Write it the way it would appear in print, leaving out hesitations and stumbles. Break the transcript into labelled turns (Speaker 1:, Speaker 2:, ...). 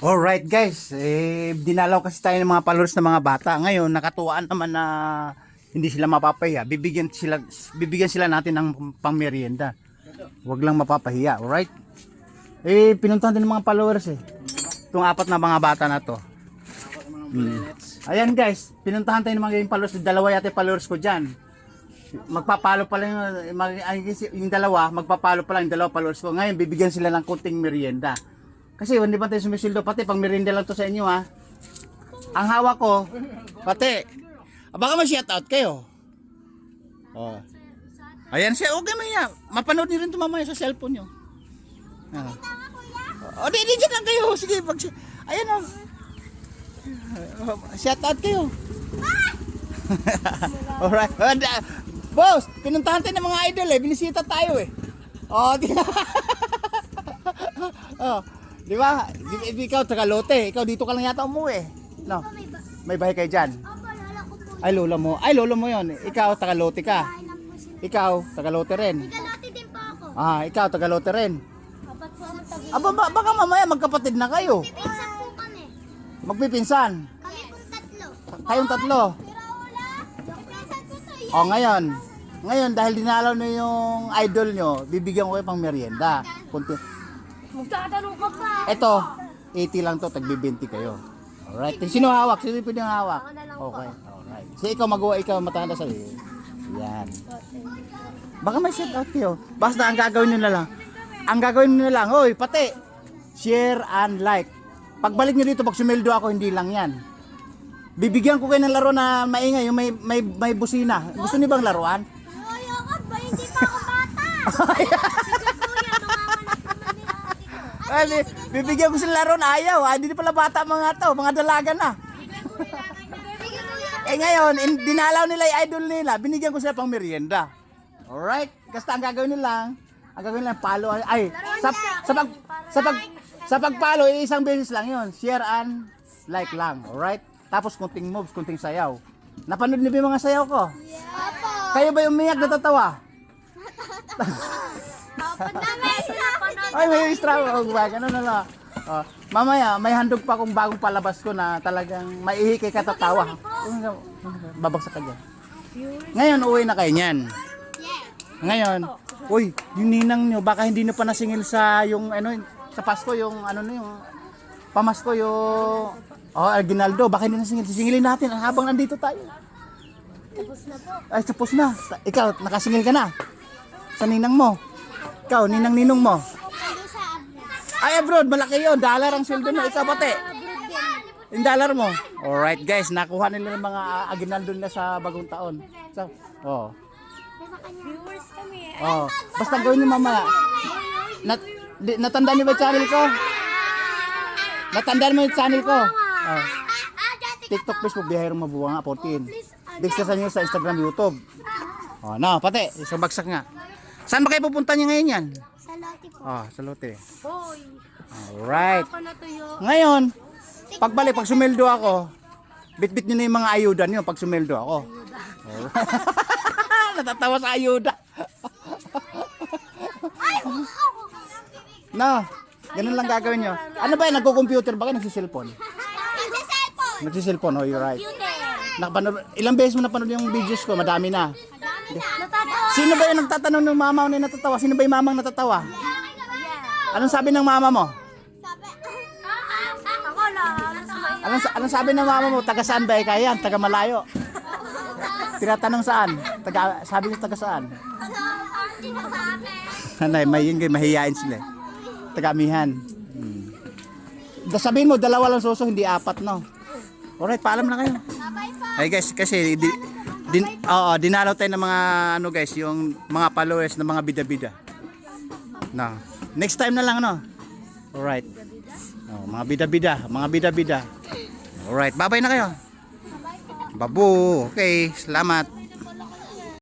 Speaker 1: Alright guys, dinalaw kasi tayo ng mga followers ng mga bata. Ngayon, nakatuwaan naman na hindi sila mapapahiya. Bibigyan sila natin ng pangmerienda. Huwag lang mapapahiya, alright? Pinuntahan din ng mga followers itong apat na mga bata na to. Ayan guys, pinuntahan tayo ng mga followers. Dalawa yata followers ko dyan. Magpapalo pa lang yung dalawa, magpapalo pa lang yung dalawa followers ko. Ngayon, bibigyan sila ng kunting merienda. Kasi hindi pa tayo sumisildo, pati pang merienda lang to sa inyo ha. Ang hawak ko, pati, baka ma-shoutout kayo. Oh. Ayan siya, okay maya. Mapanood niyo rin ito mamaya sa cellphone nyo. O, di dyan lang kayo. Sige, ayan o. Shoutout kayo. Alright. Boss, pinuntahan tayo ng mga idol binisita tayo Oh, di oh. Di ba? Ikaw taga Lote, ikaw dito ka lang yata umuwi. No. May bahay kayo diyan. Ay lola mo. Ay lolo mo 'yon. Ikaw taga Lote ka. Ikaw taga Lote rin.
Speaker 2: Taga Lote din po ako.
Speaker 1: Ikaw taga Lote rin.
Speaker 2: Apat po ang
Speaker 1: Baka mamaya magkapatid na kayo.
Speaker 2: Magpipinsan po kami.
Speaker 1: Magpipinsan.
Speaker 2: Kami pong tatlo.
Speaker 1: Kayong tatlo.
Speaker 2: Pero wala. Magpipinsan po to.
Speaker 1: O ngayon dahil dinalaw na yung idol nyo, bibigyan ko kayo pang merienda.
Speaker 2: Magtatanong ka pa.
Speaker 1: Ito, 80 lang to, tagbi-20 kayo. Alright. Sino hawak? Sino pwede hawak? Okay. Alright. So ikaw ikaw matanda sa iyo. Yan. Baka may shout out kayo. Basta ang gagawin nyo na lang. Hoy, pati, share and like. Pagbalik nyo dito, pag sumildo ako, hindi lang yan. Bibigyan ko kayo ng laro na maingay, yung may busina. Gusto niyo bang laruan?
Speaker 2: Ayoko ba? Hindi pa ako bata.
Speaker 1: Bibigyan ko sila laro na ayaw. Hindi pala bata mga to, mga dalaga na. Ngayon, dinalaw nila yung idol nila, binigyan ko sila pang merienda. Alright? Basta ang gagawin nila, palo. Ay, sa pagpalo, isang beses lang yun. Share and like lang. Alright? Tapos kunting moves, kunting sayaw. Napanood niyo ba yung mga sayaw ko? Kayo ba umiyak, natatawa? Ay, may extra. Ganun na lang. Mamaya, may handog pa akong bagong palabas ko na talagang maihikay katatawa. Babagsak ka dyan. Ngayon, uwi na kayo niyan. Ngayon, uy, yung ninang nyo, baka hindi nyo pa nasingil sa yung sa Pasko, yung pamasko yung Aguinaldo, baka hindi nasingil. Sisingilin natin habang nandito tayo.
Speaker 2: Tapos na po.
Speaker 1: Ay, tapos na. Ikaw, nakasingil ka na. Sa ninang mo. Ikaw, ninang-ninong mo. Ay, abroad, malaki yun. Dollar ang sweldo mo. Ikaw pati. Yung dollar mo. Alright guys, nakuha nila ng mga Aguinaldo na sa bagong taon. So,
Speaker 2: Viewers kami
Speaker 1: Basta gawin niyo mamaya. Natandaan niyo ba yung channel ko? Natandaan mo yung channel ko? TikTok, Facebook, Biyahero Mabuwang 14. Discuss niyo sa Instagram, YouTube. Pati, isang bagsak nga. Saan ba kayo pupunta niyo ngayon yan?
Speaker 2: Sa Lote po.
Speaker 1: Sa Lote.
Speaker 2: Hoy.
Speaker 1: Alright. Ngayon, pag sumildo ako, bit-bit niyo na yung mga ayuda niyo pag sumildo ako. Natatawa sa ayuda. Ganun lang gagawin nyo. Ano ba yan? Nagko-computer ba kayo? Nagsiselfone? Nagsiselfone, you're right. Ilang beses mo napanood yung videos ko? Madami na. Sino ba yung nagtatanong ng mama mo na natatawa? Sino ba yung mamang natatawa? Anong sabi ng mama mo? Anong sabi ng mama mo? Taga saan ba kaya yan? Taga malayo. Tinatanong saan? Sabi niyo taga saan? Mahihain sila. Taga Amihan. Sabihin mo, dalawa lang suso, hindi apat, no? Alright, paalam na kayo. Ay guys, kasi dinalaw tayo ng mga guys, yung mga followers ng mga bida-bida. Next time na lang, no? Alright. Mga bida-bida. Alright, bye-bye na kayo. Babu. Okay, salamat.